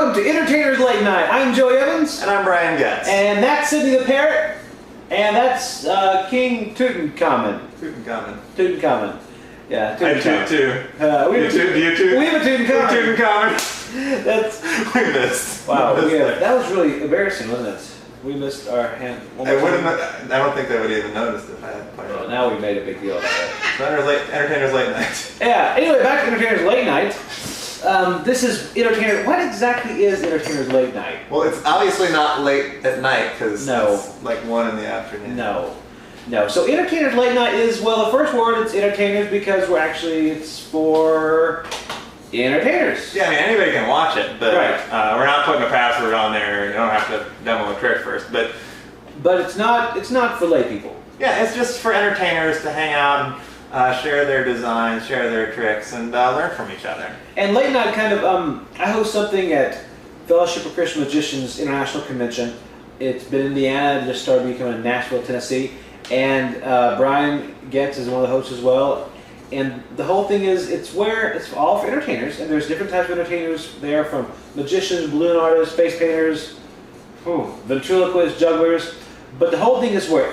welcome to Entertainers Late Night. I'm Joey Evans. And I'm Brian Getz. And that's Sydney the Parrot. And that's King Tutankhamun. Tutankhamun. Yeah, Tutankhamun. I toot too. You toot? We have a Tutankhamun. Tutankhamun. That's... We missed. Wow, that was really embarrassing, wasn't it? We missed our hand. I don't think they would even noticed if I had pointed. Well, now we made a big deal about it. Entertainers Late Night. Yeah, anyway, back to Entertainers Late Night. This is Entertainers... What exactly is Entertainers Late Night? Well, it's obviously not late at night because it's like 1 in the afternoon. No. So Entertainers Late Night is, well, the first word, it's entertainers because it's for entertainers. Yeah, I mean, anybody can watch it, but right. We're not putting a password on there. You don't have to demo a trick first, but it's not for lay people. Yeah, it's just for entertainers to hang out and share their designs, share their tricks, and learn from each other. And Late Night kind of, I host something at Fellowship of Christian Magicians International Convention. It's been in Indiana, just started becoming in Nashville, Tennessee. And Brian Getz is one of the hosts as well. And the whole thing is, it's all for entertainers, and there's different types of entertainers there, from magicians, balloon artists, face painters, ventriloquists, jugglers. But the whole thing is where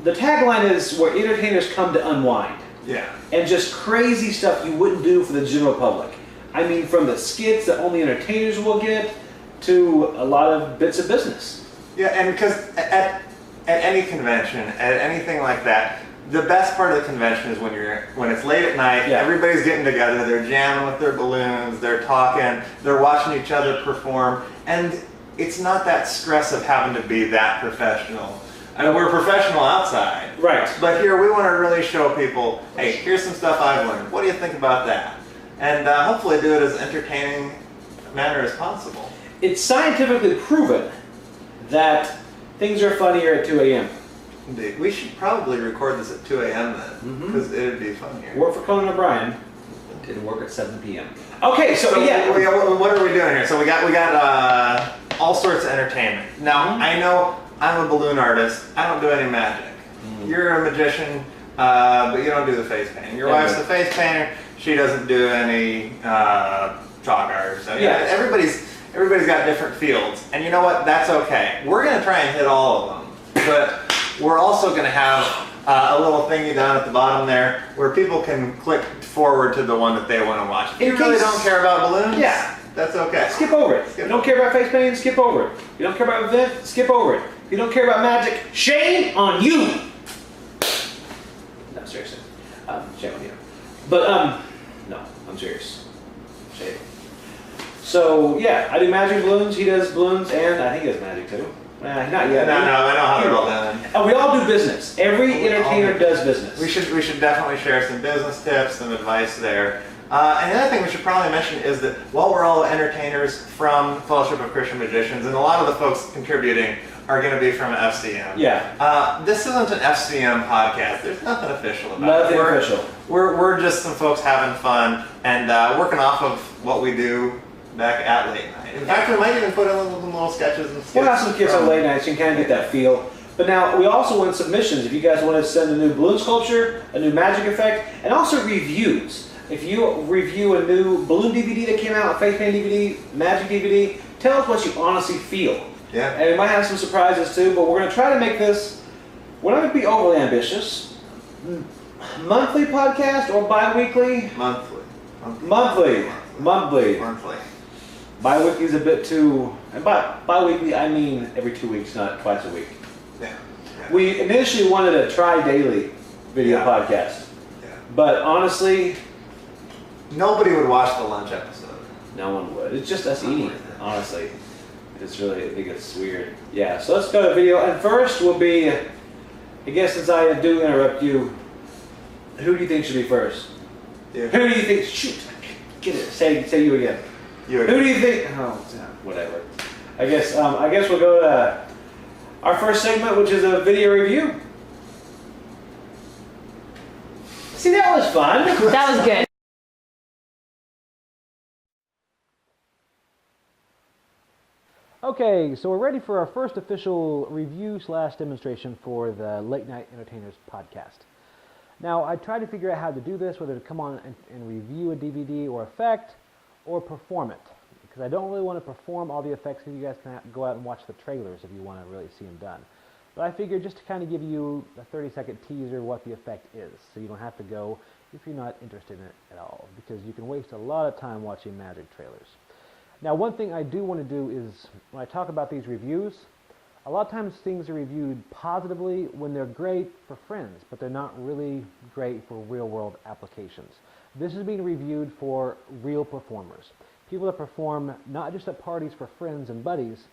the tagline is where entertainers come to unwind. Yeah. And just crazy stuff you wouldn't do for the general public. I mean, from the skits that only entertainers will get, to a lot of bits of business. Yeah, and because at any convention, at anything like that, the best part of the convention is when it's late at night, everybody's getting together, they're jamming with their balloons, they're talking, they're watching each other perform, and it's not that stress of having to be that professional. I mean, we're professional outside. Right. But here we want to really show people, hey, here's some stuff I've learned. What do you think about that? And hopefully do it as entertaining a manner as possible. It's scientifically proven that things are funnier at 2 a.m. Indeed. We should probably record this at 2 a.m. then, because it'd be funnier. Work for Conan O'Brien. Didn't work at 7 p.m. Okay, so yeah. What are we doing here? So we got all sorts of entertainment. Now, I know I'm a balloon artist. I don't do any magic. You're a magician, but you don't do the face painting. Your wife's the face painter. She doesn't do any chalk art. So everybody's got different fields. And you know what? That's okay. We're going to try and hit all of them. But we're also going to have a little thingy down at the bottom there where people can click forward to the one that they want to watch. If you really don't care about balloons, that's okay. Skip over it. If you don't care about face painting, skip over it. If you don't care about event, skip over it. If you don't care about magic, shame on you! No, seriously. Shame on you. But, no, I'm serious. Shame. So, yeah, I do magic balloons, he does balloons, and I think he does magic too. Not yet. No, I know how they're all done. And we all do business. Every entertainer does business. We should definitely share some business tips, some advice there. And the other thing we should probably mention is that while we're all entertainers from Fellowship of Christian Magicians, and a lot of the folks contributing are going to be from FCM. Yeah. This isn't an FCM podcast. There's nothing official about it. Nothing official. We're just some folks having fun and working off of what we do back at Late Night. In fact, we might even put in little sketches and skits. We'll have some skits on Late Nights. You can kind of get that feel. But now, we also want submissions. If you guys want to send a new balloon sculpture, a new magic effect, and also reviews. If you review a new balloon DVD that came out, a face paint DVD, magic DVD, tell us what you honestly feel. Yeah. And we might have some surprises too, but we're going to try to make this, we're not going to be overly ambitious. Monthly podcast or bi-weekly? Monthly. Bi-weekly is a bit too, and bi-weekly I mean every 2 weeks, not twice a week. Yeah. We initially wanted a tri-daily video podcast. Yeah. But honestly, nobody would watch the lunch episode. No one would. It's just us eating, honestly. It's really, I think it's weird. Yeah, so let's go to video. And first will be, I guess since I do interrupt you, who do you think should be first? Yeah. Who do you think, shoot, get it, say you again. You again. Who do you think, oh, whatever. I guess we'll go to our first segment, which is a video review. See, that was fun. That was good. Okay, so we're ready for our first official review / demonstration for the Late Night Entertainers podcast. Now, I tried to figure out how to do this, whether to come on and review a DVD or effect, or perform it. because I don't really want to perform all the effects, so you guys can go out and watch the trailers if you want to really see them done. But I figured just to kind of give you a 30-second teaser of what the effect is, so you don't have to go if you're not interested in it at all, because you can waste a lot of time watching magic trailers. Now, one thing I do want to do is, when I talk about these reviews, a lot of times things are reviewed positively when they're great for friends, but they're not really great for real-world applications. This is being reviewed for real performers, people that perform not just at parties for friends and buddies,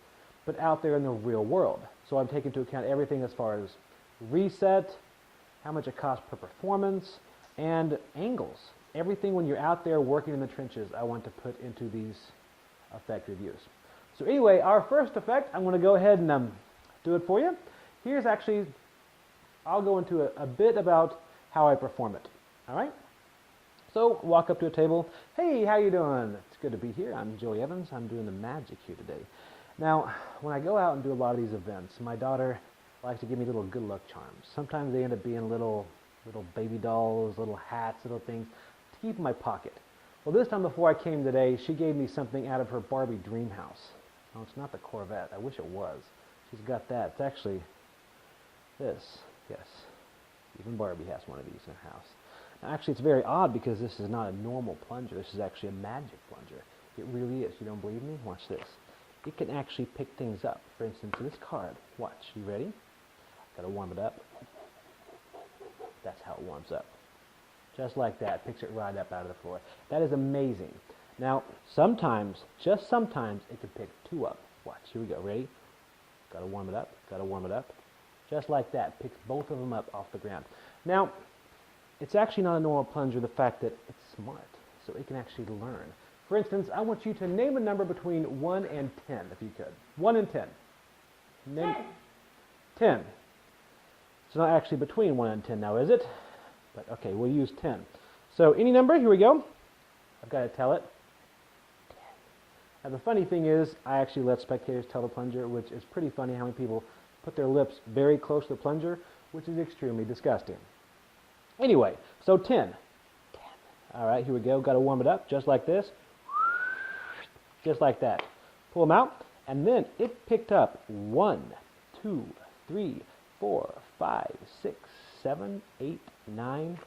but out there in the real world. So I'm taking into account everything as far as reset, how much it costs per performance, and angles. Everything when you're out there working in the trenches, I want to put into these effect reviews. So anyway, our first effect, I'm going to go ahead and do it for you. Here's actually, I'll go into a bit about how I perform it. All right? So walk up to a table. Hey, how you doing? It's good to be here. I'm Joey Evans. I'm doing the magic here today. Now, when I go out and do a lot of these events, my daughter likes to give me little good luck charms. Sometimes they end up being little baby dolls, little hats, little things to keep in my pocket. Well, this time before I came today, she gave me something out of her Barbie dream house. No, it's not the Corvette. I wish it was. She's got that. It's actually this. Yes. Even Barbie has one of these in her house. Now, actually, it's very odd because this is not a normal plunger. This is actually a magic plunger. It really is. You don't believe me? Watch this. It can actually pick things up. For instance, this card. Watch. You ready? Gotta warm it up. That's how it warms up. Just like that. Picks it right up out of the floor. That is amazing. Now, sometimes, just sometimes, it can pick two up. Watch. Here we go. Ready? Gotta warm it up. Gotta warm it up. Just like that. Picks both of them up off the ground. Now, it's actually not a normal plunger, the fact that it's smart. So it can actually learn. For instance, I want you to name a number between 1 and 10, if you could. 1 and 10. Name 10. It's not actually between 1 and 10 now, is it? But okay, we'll use 10. So any number, here we go. I've got to tell it. 10. Now the funny thing is, I actually let spectators tell the plunger, which is pretty funny how many people put their lips very close to the plunger, which is extremely disgusting. Anyway, so 10. 10. All right, here we go. Got to warm it up just like this. Just like that. Pull them out, and then it picked up 1, 2, 3, 4, 5, 6, 7, 8, 9,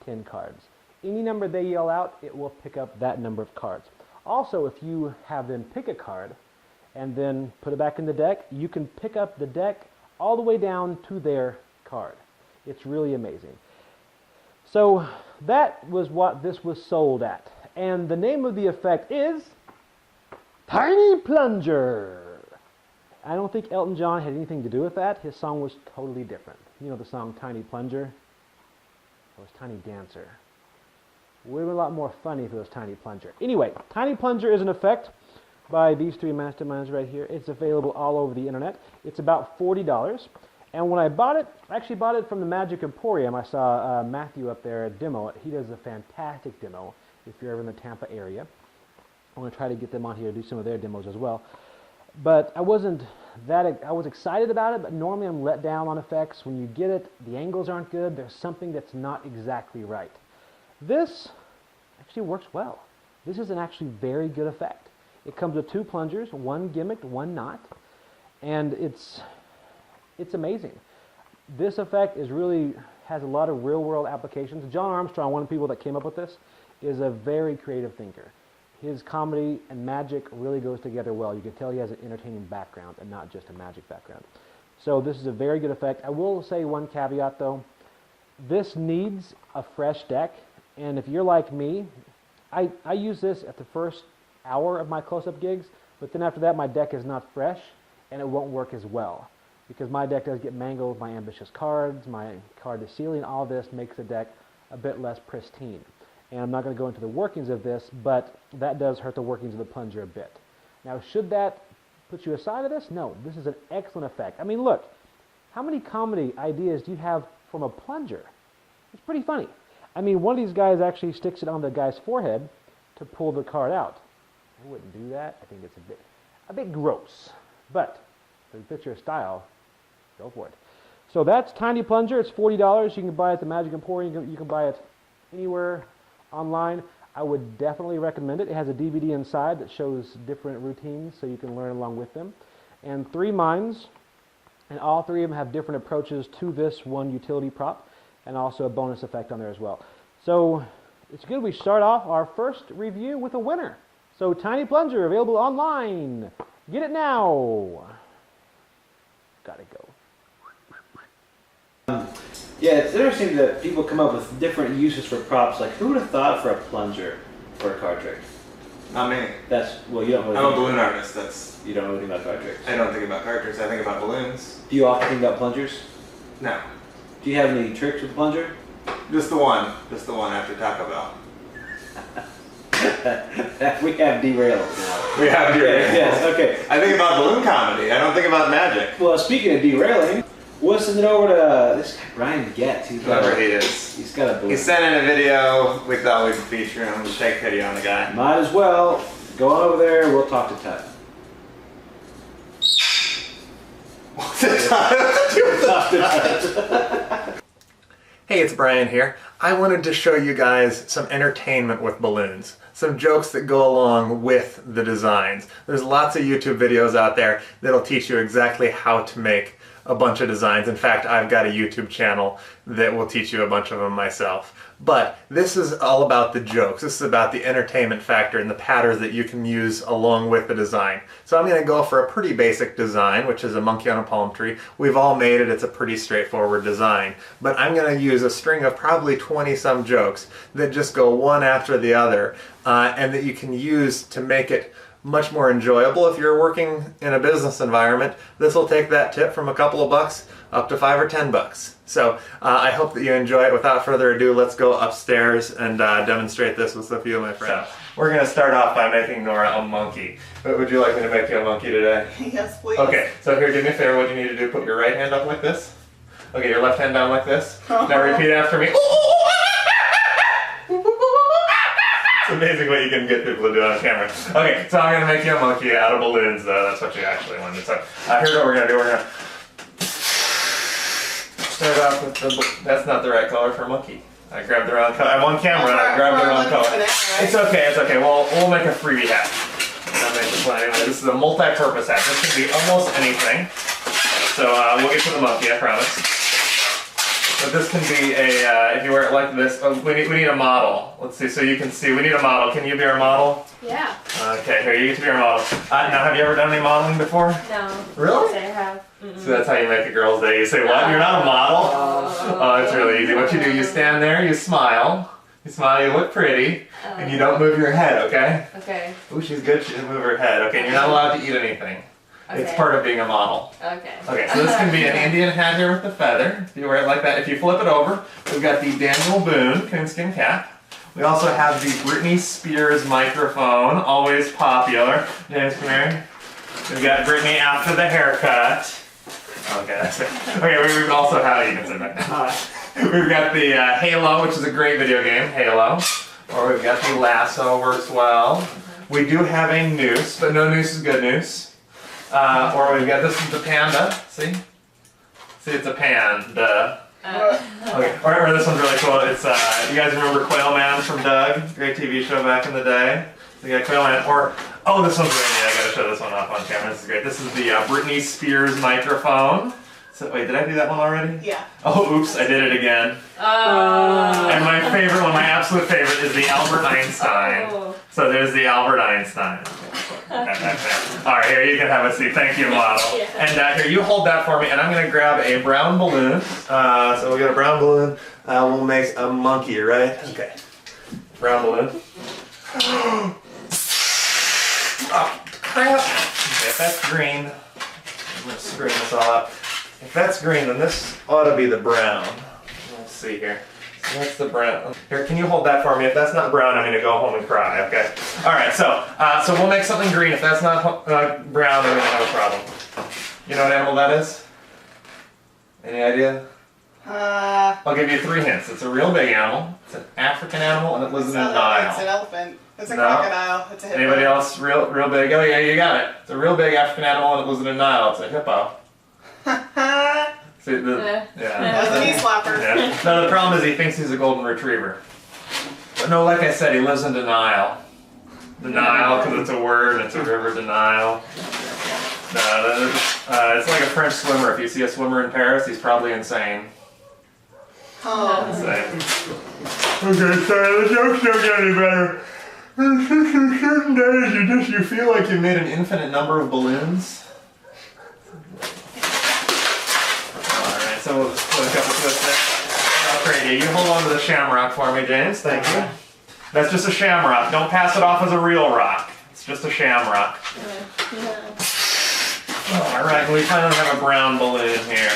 10 cards. Any number they yell out, it will pick up that number of cards. Also, if you have them pick a card and then put it back in the deck, you can pick up the deck all the way down to their card. It's really amazing. So that was what this was sold at. And the name of the effect is Tiny Plunger. I don't think Elton John had anything to do with that. His song was totally different. You know the song Tiny Plunger? It was Tiny Dancer. It would have been a lot more funny if it was Tiny Plunger. Anyway, Tiny Plunger is an effect by these three masterminds right here. It's available all over the internet. It's about $40. And when I bought it, I actually bought it from the Magic Emporium. I saw Matthew up there demo it. He does a fantastic demo if you're ever in the Tampa area. I want to try to get them on here to do some of their demos as well. But I was excited about it, but normally I'm let down on effects. When you get it, the angles aren't good. There's something that's not exactly right. This actually works well. This is an actually very good effect. It comes with 2 plungers, one gimmicked, one not. And it's amazing. This effect has a lot of real-world applications. John Armstrong, one of the people that came up with this, is a very creative thinker. His comedy and magic really goes together well. You can tell he has an entertaining background and not just a magic background. So this is a very good effect. I will say one caveat though. This needs a fresh deck, and if you're like me, I use this at the first hour of my close-up gigs, but then after that my deck is not fresh and it won't work as well. Because my deck does get mangled, my ambitious cards, my card to ceiling, all this makes the deck a bit less pristine. And I'm not going to go into the workings of this, but that does hurt the workings of the plunger a bit. Now, should that put you aside of this? No, this is an excellent effect. I mean, look, how many comedy ideas do you have from a plunger? It's pretty funny. I mean, one of these guys actually sticks it on the guy's forehead to pull the card out. I wouldn't do that. I think it's a bit gross. But if it fits your style, go for it. So that's Tiny Plunger. It's $40. You can buy it at the Magic Emporium. You can buy it anywhere online. I would definitely recommend it. It has a DVD inside that shows different routines so you can learn along with them. And 3 minds, and all 3 of them have different approaches to this one utility prop, and also a bonus effect on there as well. So it's good we start off our first review with a winner. So Tiny Plunger, available online. Get it now. Gotta go. Yeah, it's interesting that people come up with different uses for props. Like, who would have thought for a plunger for a card trick? Not me. Well, you don't really I'm a balloon artist. You don't know anything about card tricks. I don't think about card tricks. I think about balloons. Do you often think about plungers? No. Do you have any tricks with the plunger? Just the one. Just the one after Taco Bell. We have derailed now. We have derailed. Yes, okay. I think about balloon comedy. I don't think about magic. Well, speaking of derailing, we'll send it over to this guy, Brian Getz. Whoever he is. He's got a balloon. He sent in a video. We thought we could feature him. Shake pity on the guy. Might as well. Go on over there. We'll talk to Tut. What's it talk to Tut? Hey, it's Brian here. I wanted to show you guys some entertainment with balloons. Some jokes that go along with the designs. There's lots of YouTube videos out there that'll teach you exactly how to make a bunch of designs. In fact, I've got a YouTube channel that will teach you a bunch of them myself. But this is all about the jokes. This is about the entertainment factor and the patterns that you can use along with the design. So I'm going to go for a pretty basic design, which is a monkey on a palm tree. We've all made it. It's a pretty straightforward design. But I'm going to use a string of probably 20-some jokes that just go one after the other, and that you can use to make it much more enjoyable if you're working in a business environment. This will take that tip from a couple of bucks up to $5 or $10. So I hope that you enjoy it. Without further ado, let's go upstairs and demonstrate this with a few of my friends. So, we're going to start off by making Nora a monkey. But would you like me to make you a monkey today? Yes, please. Okay, so here, do me a favor. What you need to do, put your right hand up like this. Okay, your left hand down like this. Now repeat after me. It's amazing what you can get people to do on camera. Okay, so I'm going to make you a monkey out of balloons, though. That's what you actually wanted. So here's what we're going to do. We're going to start off with the... That's not the right color for a monkey. I grabbed the wrong color. I'm on camera and I grabbed the wrong color. It's okay, it's okay. Well, we'll make a freebie hat. Anyway, this is a multi-purpose hat. This can be almost anything. So we'll get to the monkey, I promise. But this can be a, if you wear it like this, we need a model. Let's see, so you can see, we need a model. Can you be our model? Yeah. Okay, here, you get to be our model. Now, have you ever done any modeling before? No. Really? Yes, I have. So that's how you make a girl's day. You say, what? You're not a model? Oh, it's really easy. What you do, you stand there, you smile. You smile, you look pretty, and you don't move your head, okay? Okay. Ooh, she's good, she didn't move her head. Okay, you're not allowed to eat anything. Okay. It's part of being a model. Okay. Okay, so this can be an Indian hat here with the feather. If you wear it like that, if you flip it over, we've got the Daniel Boone coonskin cap. We also have the Britney Spears microphone, always popular. James, come here. We've got Britney after the haircut. Okay, that's it. Okay, we also have, you can sit back down. We've got the Halo, which is a great video game, Halo. Or we've got the Lasso, works well. We do have a noose, but no noose is good noose. Or we've got, this is the panda, see? See, it's a panda. Okay, or this one's really cool. It's, you guys remember Quail Man from Doug? Great TV show back in the day. We got Quail Man, or, oh, this one's really neat. I gotta show this one off on camera. This is great. This is the Britney Spears microphone. So, wait, did I do that one already? Yeah. Oh, oops, I did it again. And my favorite one, my absolute favorite, is the Albert Einstein. Oh. So there's the Albert Einstein. Alright, here, you can have a seat. Thank you, model. Yeah. And here, you hold that for me, and I'm going to grab a brown balloon. So we'll get a brown balloon. We'll make a monkey, right? Okay. Brown balloon. Oh, crap. Okay, if that's green, I'm going to screw this all up. If that's green, then this ought to be the brown. Let's see here. So that's the brown. Here, can you hold that for me? If that's not brown, I'm going to go home and cry, okay? Alright, so we'll make something green. If that's not brown, then we're going to have a problem. You know what animal that is? Any idea? I'll give you 3 hints. It's a real big animal. It's an African animal, and it lives in the Nile. It's an elephant. It's a No. crocodile. It's a hippo. Anybody else real big? Oh yeah, you got it. It's a real big African animal, and it lives in the Nile. It's a hippo. See, That yeah. was a knee slapper. Yeah. No, the problem is he thinks he's a golden retriever. But no, like I said, he lives in denial. Denial, because it's a word, and it's a river denial. No, it's like a French swimmer. If you see a swimmer in Paris, he's probably insane. Oh. Okay, sorry, the jokes don't get any better. Certain days you feel like you made an infinite number of balloons. Alright, so we'll put a couple twists there. Alright, you hold on to the shamrock for me, James. Thank you. That's just a shamrock. Don't pass it off as a real rock. It's just a shamrock. Alright, we finally have a brown balloon here.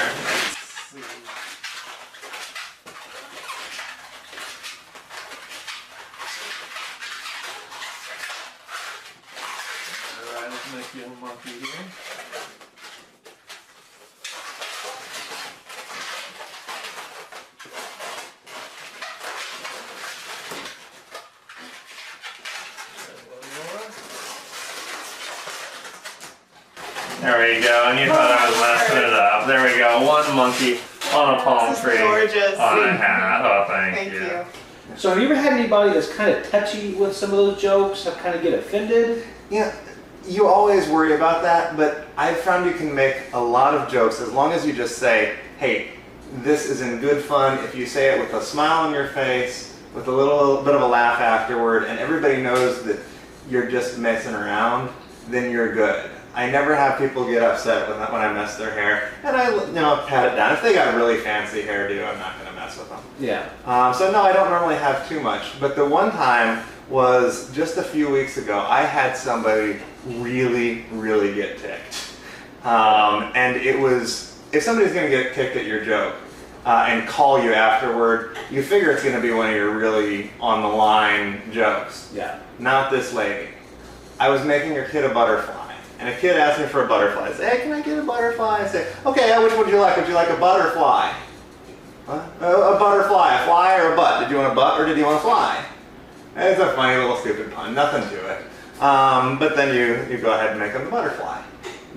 Alright, let's make you a monkey here. There we go, and you thought I was messing it up. There we go, one monkey on a palm This is tree gorgeous. on a hat. Oh, thank you. So have you ever had anybody that's kind of touchy with some of those jokes, have kind of get offended? Yeah, you always worry about that, but I've found you can make a lot of jokes as long as you just say, hey, this is in good fun. If you say it with a smile on your face, with a little bit of a laugh afterward, and everybody knows that you're just messing around, then you're good. I never have people get upset when I mess their hair, and I pat it down. If they got a really fancy hairdo, I'm not going to mess with them. Yeah. So no, I don't normally have too much, but the one time was just a few weeks ago. I had somebody really, really get ticked, and it was, if somebody's going to get ticked at your joke and call you afterward, you figure it's going to be one of your really on the line jokes. Yeah. Not this lady. I was making her kid a butterfly. And a kid asked me for a butterfly. I said, hey, can I get a butterfly? I said, okay, which would you like? Would you like a butterfly? What? A butterfly, a fly or a butt? Did you want a butt or did you want a fly? It's a funny little stupid pun, nothing to it. But then you go ahead and make them the butterfly.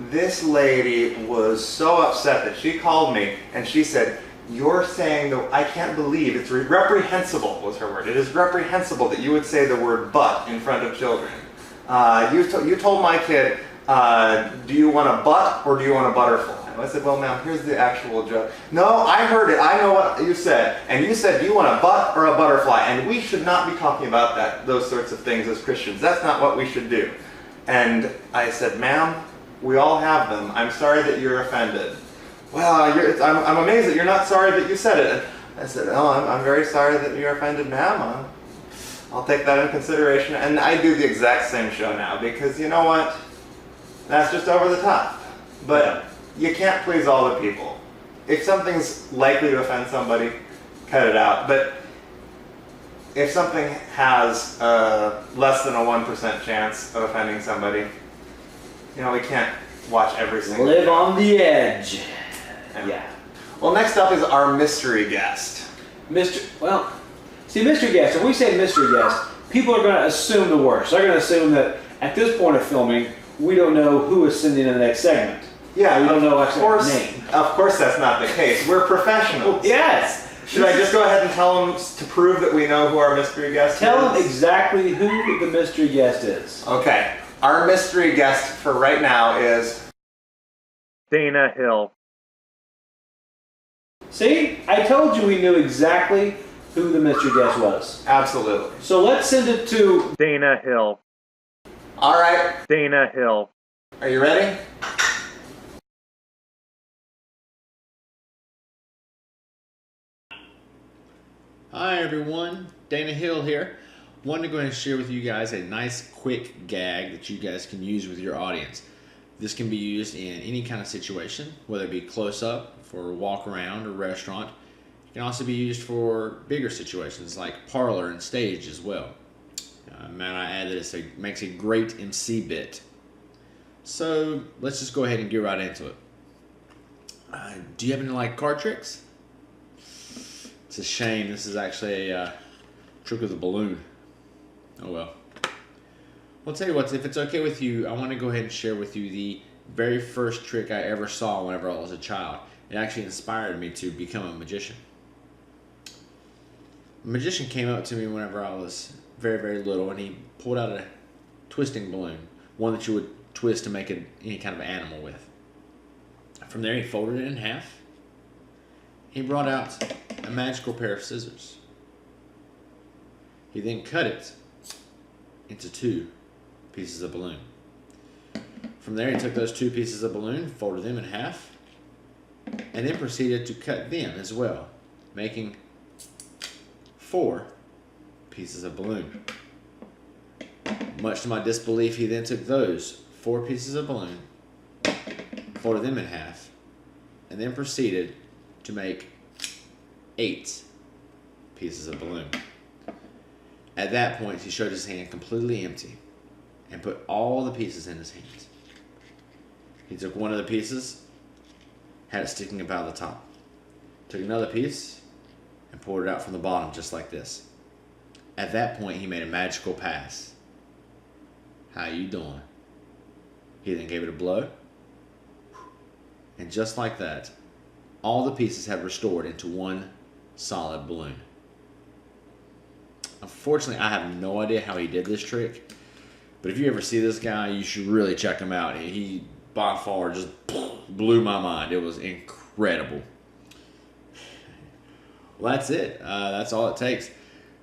This lady was so upset that she called me and she said, you're saying, I can't believe, it's reprehensible was her word. It is reprehensible that you would say the word butt in front of children. You told my kid, do you want a butt or do you want a butterfly? I said, well, ma'am, here's the actual joke. No, I heard it. I know what you said. And you said, do you want a butt or a butterfly? And we should not be talking about those sorts of things as Christians. That's not what we should do. And I said, ma'am, we all have them. I'm sorry that you're offended. Well, I'm amazed that you're not sorry that you said it. I said, oh, I'm very sorry that you're offended, ma'am. I'll take that in consideration. And I do the exact same show now because you know what? That's just over the top. But you can't please all the people. If something's likely to offend somebody, cut it out. But if something has less than a 1% chance of offending somebody, we can't watch every single Live on the edge. Yeah. Well, next up is our mystery guest. Mystery guest, if we say mystery guest, people are going to assume the worst. They're going to assume that at this point of filming, we don't know who is sending in the next segment. Yeah, we don't know actually the name. Of course that's not the case. We're professionals. Yes. Should I just go ahead and tell them to prove that we know who our mystery guest is? Tell them exactly who the mystery guest is. Okay. Our mystery guest for right now is Dana Hill. See? I told you we knew exactly who the mystery guest was. Absolutely. So let's send it to Dana Hill. All right. Dana Hill. Are you ready? Hi everyone, Dana Hill here. Wanted to go ahead and share with you guys a nice quick gag that you guys can use with your audience. This can be used in any kind of situation, whether it be close up, for a walk around or restaurant. It can also be used for bigger situations like parlor and stage as well. Might I add that it makes a great MC bit. So let's just go ahead and get right into it. Do you happen to like card tricks? It's a shame this is actually a trick with a balloon. Oh well. I'll tell you what, if it's okay with you, I want to go ahead and share with you the very first trick I ever saw whenever I was a child. It actually inspired me to become a magician. A magician came up to me whenever I was very, very little, and he pulled out a twisting balloon, one that you would twist to make any kind of animal with. From there, he folded it in half. He brought out a magical pair of scissors. He then cut it into 2 pieces of balloon. From there, he took those 2 pieces of balloon, folded them in half, and then proceeded to cut them as well, making 4 pieces of balloon. Much to my disbelief, he then took those 4 pieces of balloon, folded them in half, and then proceeded to make 8 pieces of balloon. At that point, he showed his hand completely empty and put all the pieces in his hands. He took one of the pieces, had it sticking about the top. Took another piece and poured it out from the bottom just like this. At that point, he made a magical pass. How you doing? He then gave it a blow. And just like that, all the pieces have restored into one solid balloon. Unfortunately, I have no idea how he did this trick, but if you ever see this guy, you should really check him out. He by far just blew my mind. It was incredible. Well, that's it. That's all it takes.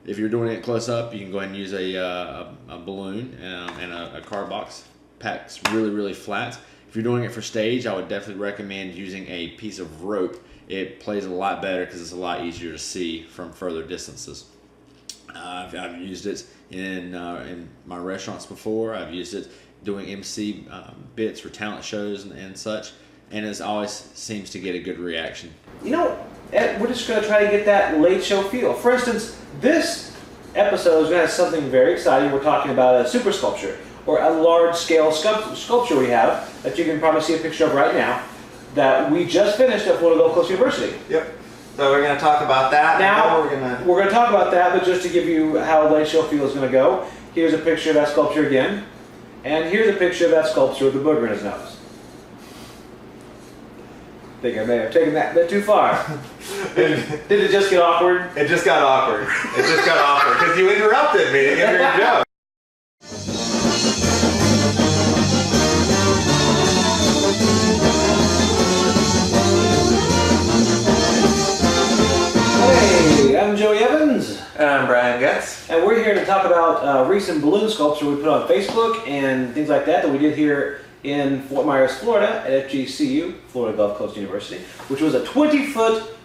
If you're doing it close up, you can go ahead and use a balloon and a card box. Packs really, really flat. If you're doing it for stage, I would definitely recommend using a piece of rope. It plays a lot better because it's a lot easier to see from further distances. I've used it in my restaurants before. I've used it doing MC bits for talent shows and such, and it always seems to get a good reaction. You know, Ed, we're just going to try to get that late show feel. For instance, this episode is going to have something very exciting. We're talking about a super sculpture, or a large-scale sculpture we have that you can probably see a picture of right now that we just finished at Florida Gulf Coast University. Yep. So we're going to talk about that. Now, we're going to talk about that, but just to give you how late show feel is going to go, here's a picture of that sculpture again, and here's a picture of that sculpture with the booger in his nose. I think I may have taken that a bit too far. Did it just get awkward? It just got awkward. It just got awkward because you interrupted me to give your joke. Hey, I'm Joey Evans. And I'm Brian Getz. And we're here to talk about recent balloon sculpture we put on Facebook and things like that we did here in Fort Myers, Florida at FGCU, Florida Gulf Coast University, which was a 20-foot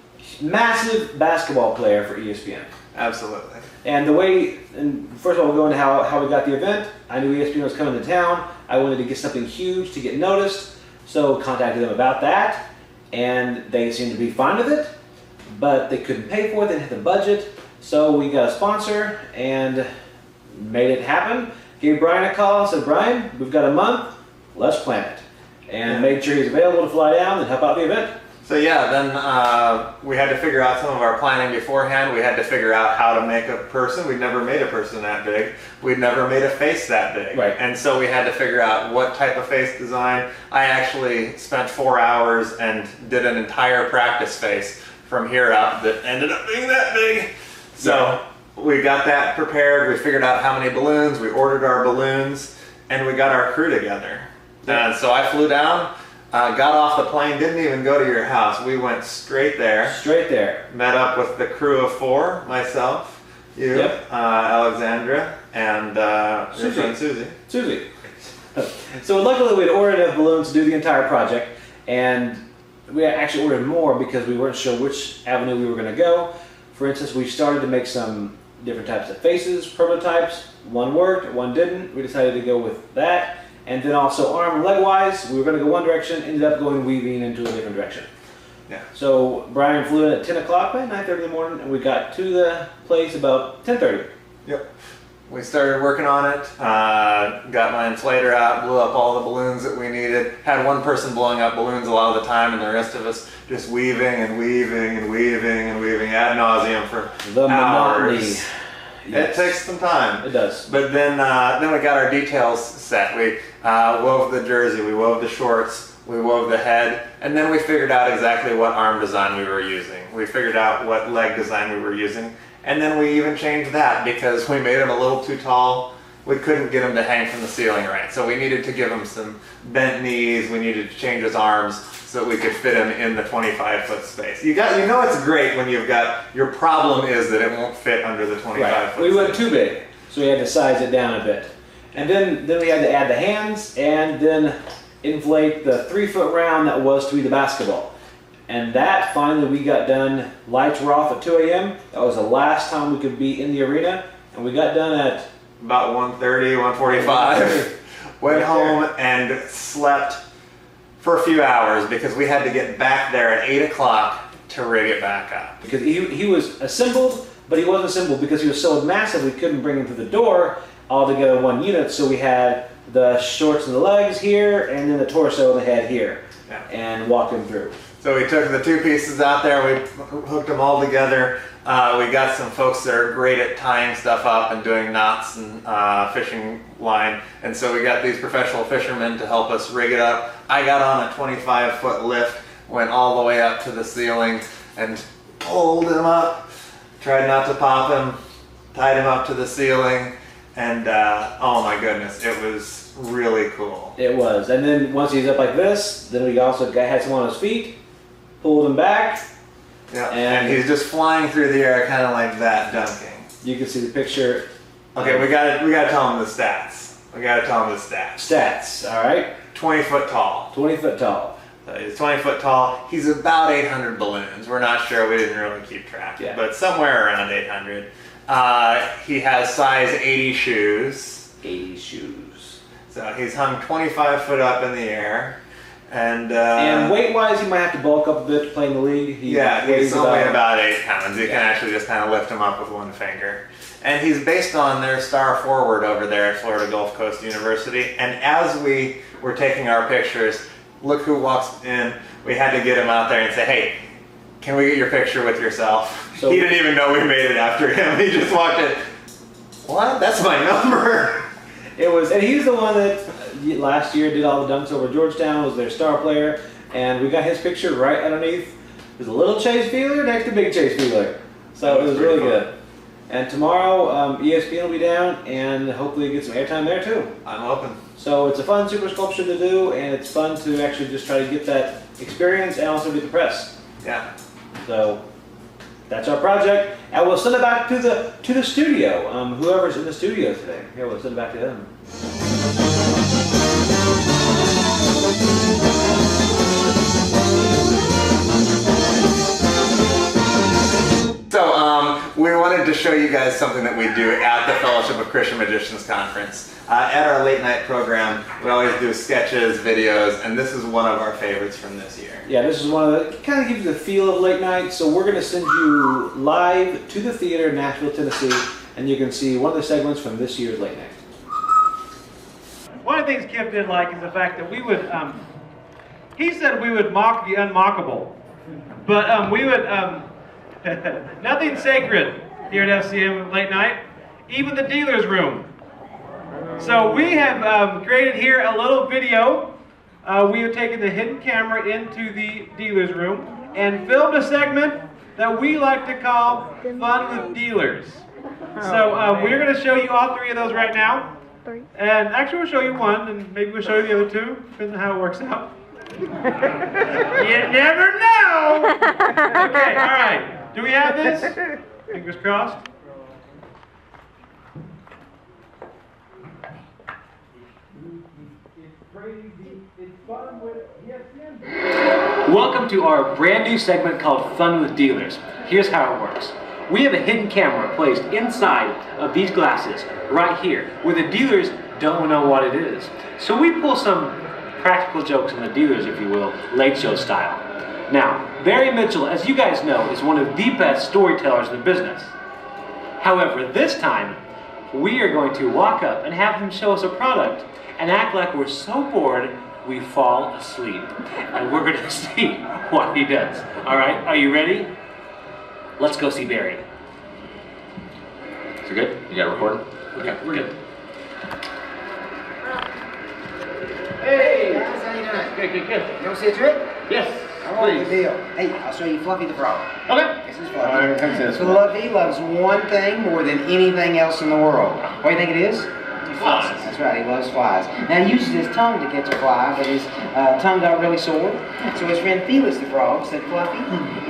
massive basketball player for ESPN. Absolutely. And first of all, we'll go into how we got the event. I knew ESPN was coming to town. I wanted to get something huge to get noticed, so contacted them about that, and they seemed to be fine with it, but they couldn't pay for it, they didn't have the budget, so we got a sponsor and made it happen. Gave Brian a call and said, Brian, we've got a month, let's plan it. And made sure he's available to fly down and help out the event. So yeah, then we had to figure out some of our planning beforehand. We had to figure out how to make a person. We'd never made a person that big. We'd never made a face that big. Right. And so we had to figure out what type of face design. I actually spent 4 hours and did an entire practice face from here up that ended up being that big. So we got that prepared. We figured out how many balloons. We ordered our balloons, and we got our crew together. And so I flew down. Got off the plane, didn't even go to your house. We went straight there. Straight there. Met up with the crew of 4, myself, you, Alexandra, and your friend Susie. Susie. So luckily we had ordered enough balloons to do the entire project, and we actually ordered more because we weren't sure which avenue we were going to go. For instance, we started to make some different types of faces, prototypes. One worked, one didn't. We decided to go with that. And then also arm and leg wise, we were going to go one direction, ended up going weaving into a different direction. Yeah. So Brian flew in at 10 o'clock by 9:30 in the morning, and we got to the place about 10:30. Yep. We started working on it, got my inflator out, blew up all the balloons that we needed, had one person blowing up balloons a lot of the time, and the rest of us just weaving and weaving and weaving and weaving ad nauseum for The monotony. hours. It takes some time. It does. But then we got our details set. We wove the jersey, we wove the shorts, we wove the head, and then we figured out exactly what arm design we were using. We figured out what leg design we were using, And then we even changed that because we made him a little too tall. We couldn't get him to hang from the ceiling right. So we needed to give him some bent knees. We needed to change his arms so that we could fit him in the 25-foot space. You know it's great when you've got, your problem is that it won't fit under the 25-foot We went too big, so we had to size it down a bit. And then we had to add the hands and then inflate the 3-foot round that was to be the basketball. And that finally we got done. Lights were off at 2 a.m. That was the last time we could be in the arena. And we got done at about 1:30, 1:45. Went home and slept for a few hours because we had to get back there at 8 o'clock to rig it back up. Because he was assembled, but he wasn't assembled because he was so massive we couldn't bring him through the door all together in one unit. So we had the shorts and the legs here, and then the torso and the head here, and walked him through. So we took the two pieces out there, we hooked them all together. We got some folks that are great at tying stuff up and doing knots and fishing line. And so we got these professional fishermen to help us rig it up. I got on a 25-foot lift, went all the way up to the ceiling and pulled him up. Tried not to pop him, tied him up to the ceiling. And oh my goodness, it was really cool. It was. And then once he's up like this, then we also had some on his feet, pulled him back. Yeah, and he's just flying through the air, kind of like that, dunking. You can see the picture. Okay, we gotta tell him the stats. We gotta tell him the stats. Stats, all right. 20 foot tall. 20 foot tall. So he's 20 foot tall. He's about 800 balloons. We're not sure. We didn't really keep track. Yeah. But somewhere around 800. He has size 80 shoes. 80 shoes. So he's hung 25 foot up in the air. And weight-wise, he might have to bulk up a bit to play in the league. He's only about 8 pounds. You can actually just kind of lift him up with one finger. And he's based on their star forward over there at Florida Gulf Coast University. And as we were taking our pictures, look who walks in. We had to get him out there and say, hey, can we get your picture with yourself? So he didn't even know we made it after him. He just walked in. What? That's my number. It was, and he's the one that last year did all the dunks over Georgetown, was their star player, and we got his picture right underneath. There's a little Chase Fielder next to big Chase Fielder. So it was really good. And tomorrow, ESPN will be down, and hopefully get some airtime there too. I'm open. So it's a fun super sculpture to do, and it's fun to actually just try to get that experience and also get the press. Yeah. So that's our project, and we'll send it back to the studio. Whoever's in the studio today, here, we'll send it back to them. So we wanted to show you guys something that we do at the Fellowship of Christian Magicians Conference. At our late night program, we always do sketches, videos, and this is one of our favorites from this year. Yeah, this is one of the, kind of gives you the feel of late night. So we're going to send you live to the theater in Nashville, Tennessee, and you can see one of the segments from this year's late night. One of the things Kip did like is the fact that we would, he said we would mock the unmockable, but we would, nothing sacred here at FCM late night, even the dealer's room. So we have created here a little video. We have taken the hidden camera into the dealer's room and filmed a segment that we like to call Fun with Dealers. So we're going to show you all three of those right now. And actually we'll show you one, and maybe we'll show you the other two, depending on how it works out. You never know! Okay, all right. Do we have this? Fingers crossed. Welcome to our brand new segment called Fun with Dealers. Here's how it works. We have a hidden camera placed inside of these glasses right here, where the dealers don't know what it is. So we pull some practical jokes on the dealers, if you will, late show style. Now, Barry Mitchell, as you guys know, is one of the best storytellers in the business. However, this time, we are going to walk up and have him show us a product and act like we're so bored we fall asleep. And we're going to see what he does. All right, are you ready? Let's go see Barry. So good? You got it recorded? Okay, we're good. Hey guys, how you doing? Good, good, good. You want to see a trick? Yes. Oh, good deal. Hey, I'll show you Fluffy the Frog. Okay. This is Fluffy. Fluffy loves one thing more than anything else in the world. What do you think it is? Flies. That's right, he loves flies. Now he uses his tongue to catch a fly, but his tongue got really sore. So his friend Felix the Frog said, Fluffy,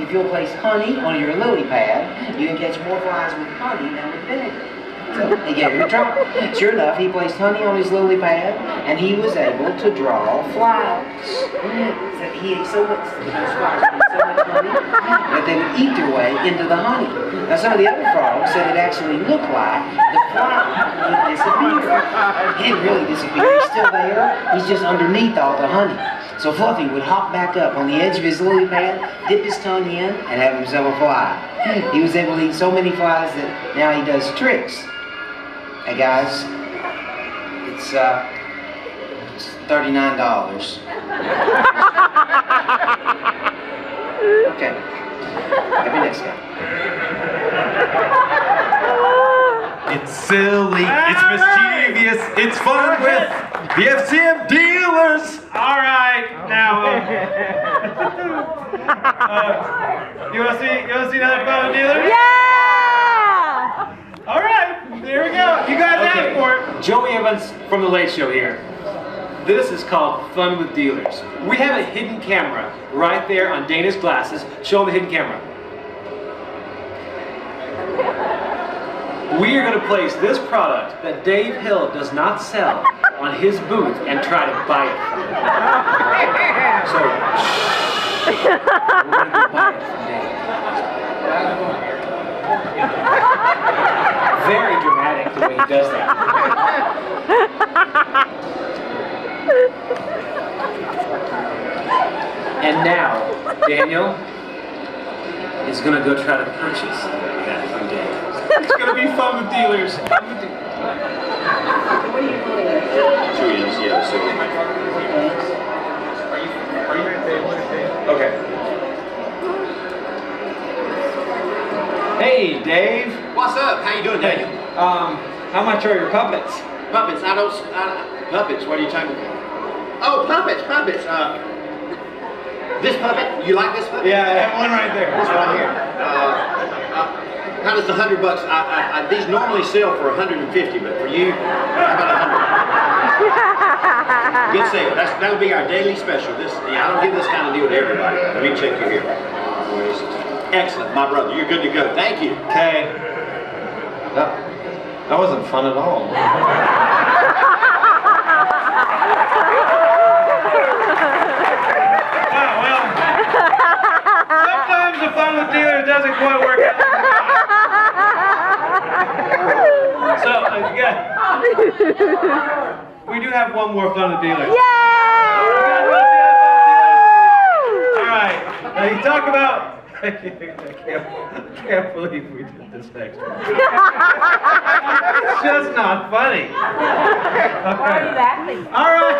if you'll place honey on your lily pad, you can catch more flies with honey than with vinegar. So he gave it a try. Sure enough, he placed honey on his lily pad, and he was able to draw flies. He ate so much, those flies ate so much honey that they would eat their way into the honey. Now some of the other frogs said it actually looked like the fly would disappear. He didn't really disappear. He's still there. He's just underneath all the honey. So Fluffy would hop back up on the edge of his lily pad, dip his tongue in, and have himself a fly. He was able to eat so many flies that now he does tricks. Hey guys, it's $39. Okay, maybe next guy. It's silly, it's mischievous, it's fun with the FCM dealers. All right, now. You want to see another fun dealer? Yeah! All right, there we go. You guys asked for it. Joey Evans from The Late Show here. This is called Fun with Dealers. We have a hidden camera right there on Dana's glasses. Show him the hidden camera. We are going to place this product that Dave Hill does not sell on his booth and try to buy it from him. So, we're going to go buy it from Dave. Very dramatic the way he does that. And now, Daniel is going to go try to purchase that from Dave. It's going to be fun with dealers. Fun with dealers. Okay. Hey, Dave. What's up? How you doing, Daniel? How much are your puppets? Puppets. Puppets. What are you talking about? Oh, puppets. This puppet. You like this puppet? Yeah, I have one right there. This one here. How does the $100? These normally sell for $150, but for you, how about $100? Good sale. That'll be our daily special. I don't give this kind of deal to everybody. Let me check you here. Excellent, my brother. You're good to go. Thank you. Okay. That wasn't fun at all. Well, sometimes the fun with dealers doesn't quite work out. So, we do have one more fun with dealers. Yay! All right. Now you talk about. I can't believe we did this next one. It's just not funny. Exactly. All right.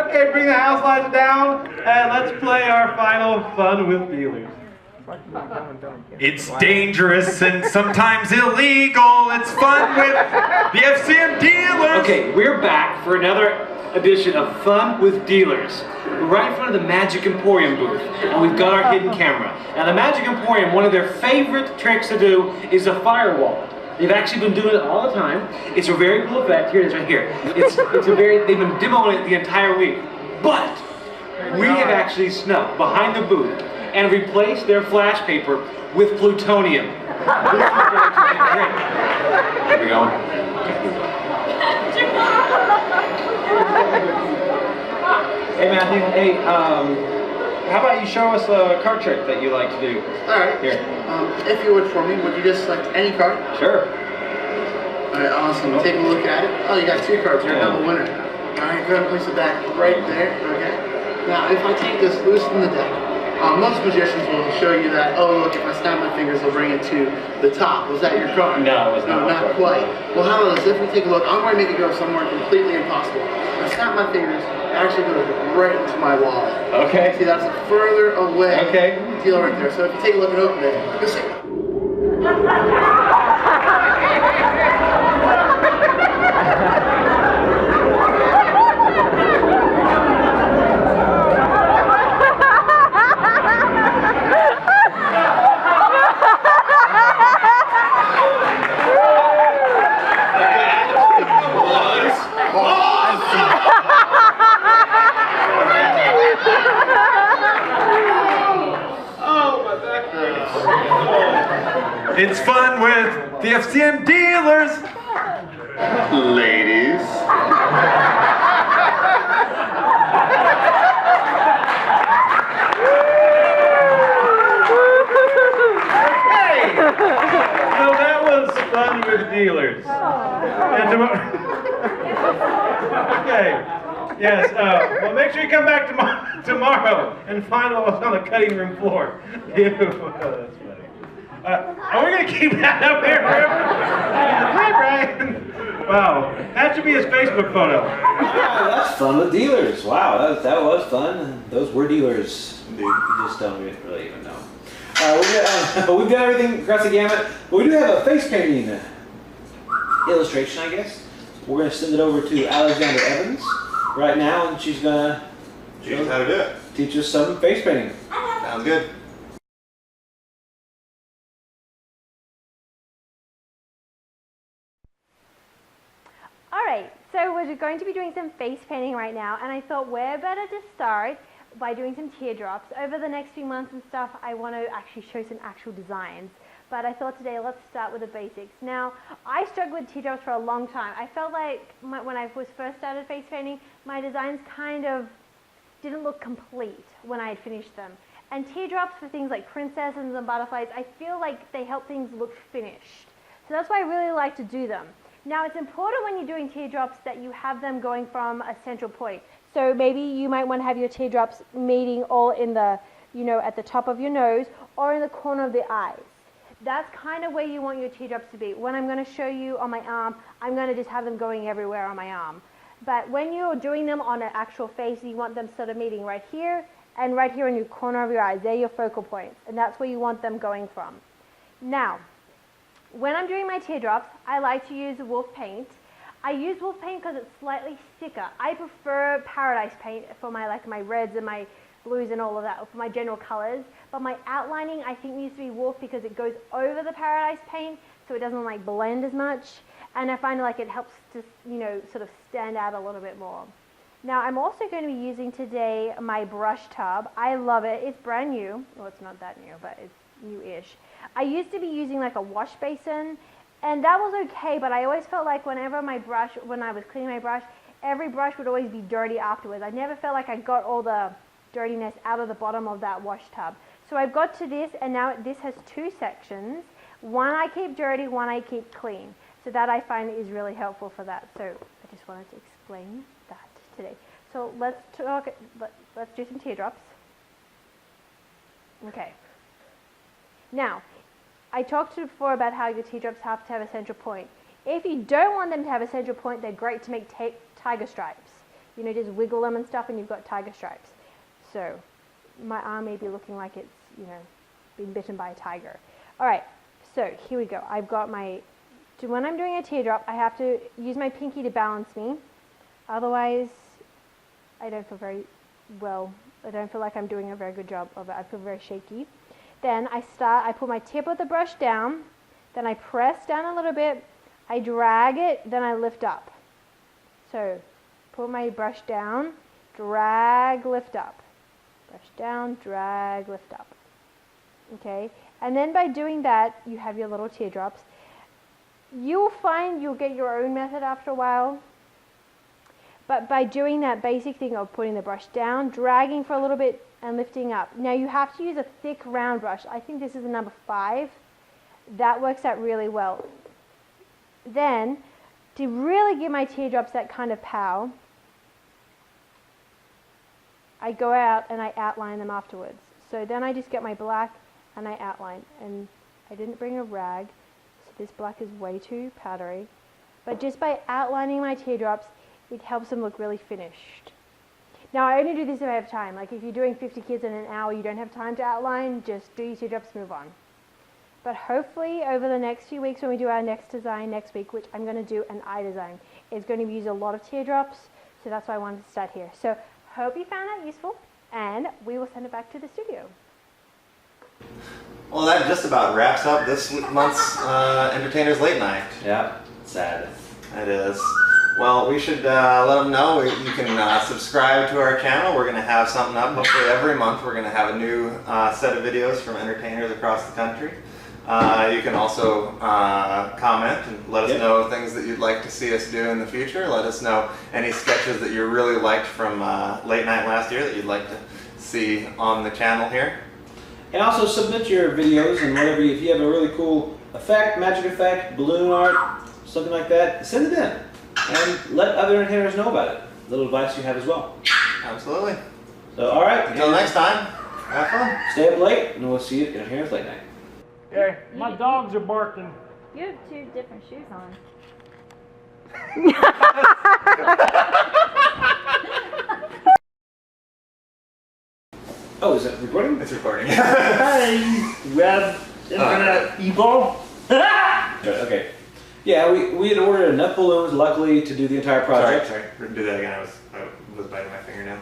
Okay, bring the house lights down and let's play our final fun with dealers. It's dangerous and sometimes illegal. It's fun with the FCM dealers. Okay, we're back for another edition of Fun with Dealers. We're right in front of the Magic Emporium booth, and we've got our hidden camera. Now, the Magic Emporium, one of their favorite tricks to do is a firewall. They've actually been doing it all the time. It's a very cool effect. Here it is right here. They've been demoing it the entire week. But we have actually snuck behind the booth and replaced their flash paper with plutonium. This is going to be great. Where are we going? Hey Matthew, hey, how about you show us a card trick that you like to do? Alright. Here. If you would for me, would you just select any card? Sure. Alright, awesome. Take a look at it. Oh, you got two cards here, double winner. Alright, go ahead and place it back right there, okay? Now, if I take this loose from the deck, most magicians will show you that, oh look, if I snap my fingers, they'll bring it to the top. Was that your card? No, it was not. No, not quite. Well, how about this? If we take a look, I'm going to make it go somewhere completely impossible. If I snap my fingers, it actually goes right into my wallet. Okay. See, that's a further away deal right there. So if you take a look and open it, you'll see. It's fun with the FCM dealers. Ladies. Hey! So that was fun with dealers. And okay. Yes, well, make sure you come back tomorrow and find what was on the cutting room floor. Ew, that's funny. Are we going to keep that up here forever? Hi, Brian. Wow, that should be his Facebook photo. Yeah, that's fun with dealers. Wow, that was fun. Those were dealers. Dude, you just don't really even know. We've got everything across the gamut. But we do have a face painting illustration, I guess. We're going to send it over to Alexandra Evans right now, and she's going to Teach us how to do it. Teach us some face painting. Sounds good. Alright, so we're going to be doing some face painting right now, and I thought where better to start by doing some teardrops. Over the next few months and stuff, I want to actually show some actual designs. But I thought today, let's start with the basics. Now, I struggled with teardrops for a long time. I felt like when I was first started face painting, my designs kind of didn't look complete when I had finished them. And teardrops for things like princesses and butterflies, I feel like they help things look finished. So that's why I really like to do them. Now, it's important when you're doing teardrops that you have them going from a central point. So maybe you might want to have your teardrops meeting all in the, at the top of your nose or in the corner of the eyes. That's kind of where you want your teardrops to be. When I'm going to show you on my arm, I'm going to just have them going everywhere on my arm. But when you're doing them on an actual face, you want them sort of meeting right here and right here in your corner of your eyes. They're your focal points, and that's where you want them going from. Now, when I'm doing my teardrops, I like to use wolf paint. I use wolf paint because it's slightly thicker. I prefer paradise paint for my reds and my blues and all of that, for my general colors. But my outlining, I think, needs to be wolf because it goes over the paradise paint, so it doesn't blend as much. And I find it helps to, sort of stand out a little bit more. Now, I'm also going to be using today my brush tub. I love it. It's brand new. Well, it's not that new, but it's new-ish. I used to be using a wash basin, and that was okay, but I always felt like when I was cleaning my brush, every brush would always be dirty afterwards. I never felt like I got all the dirtiness out of the bottom of that wash tub. So I've got to this, and now this has two sections. One I keep dirty, one I keep clean. So that I find is really helpful for that. So I just wanted to explain that today. So let's do some teardrops. Okay. Now, I talked to you before about how your teardrops have to have a central point. If you don't want them to have a central point, they're great to make tiger stripes. Just wiggle them and stuff, and you've got tiger stripes. So my arm may be looking like it's, been bitten by a tiger. All right, so here we go. I've got when I'm doing a teardrop, I have to use my pinky to balance me. Otherwise, I don't feel very well. I don't feel like I'm doing a very good job of it. I feel very shaky. Then I put my tip of the brush down, then I press down a little bit, I drag it, then I lift up. So, put my brush down, drag, lift up. Brush down, drag, lift up. Okay? And then by doing that, you have your little teardrops. You'll find you'll get your own method after a while. But by doing that basic thing of putting the brush down, dragging for a little bit, and lifting up. Now you have to use a thick round brush. I think this is a number 5. That works out really well. Then, to really give my teardrops that kind of pow, I go out and I outline them afterwards. So then I just get my black and I outline. And I didn't bring a rag, so this black is way too powdery. But just by outlining my teardrops, it helps them look really finished. Now, I only do this if I have time. If you're doing 50 kids in an hour, you don't have time to outline, just do your teardrops, move on. But hopefully, over the next few weeks, when we do our next design next week, which I'm going to do an eye design, it's going to use a lot of teardrops, so that's why I wanted to start here. So, hope you found that useful, and we will send it back to the studio. Well, that just about wraps up this month's Entertainers Late Night. Yeah, sad. It is. Well, we should let them know you can subscribe to our channel. We're going to have something up hopefully every month. We're going to have a new set of videos from entertainers across the country. You can also comment and let us know things that you'd like to see us do in the future. Let us know any sketches that you really liked from Late Night last year that you'd like to see on the channel here. And also submit your videos and whatever. If you have a really cool effect, magic effect, balloon art, something like that, send it in. And let other entertainers know about it. Little advice you have as well. Absolutely. So, all right. Until next time, have fun. Stay up late, and we'll see you in Here's Late Night. Hey, my dogs are barking. You have 2 different shoes on. Oh, is it recording? It's recording. Hey, web internet people. Okay. Yeah, we had ordered enough balloons, luckily, to do the entire project. Sorry. We're gonna do that again. I was biting my fingernail.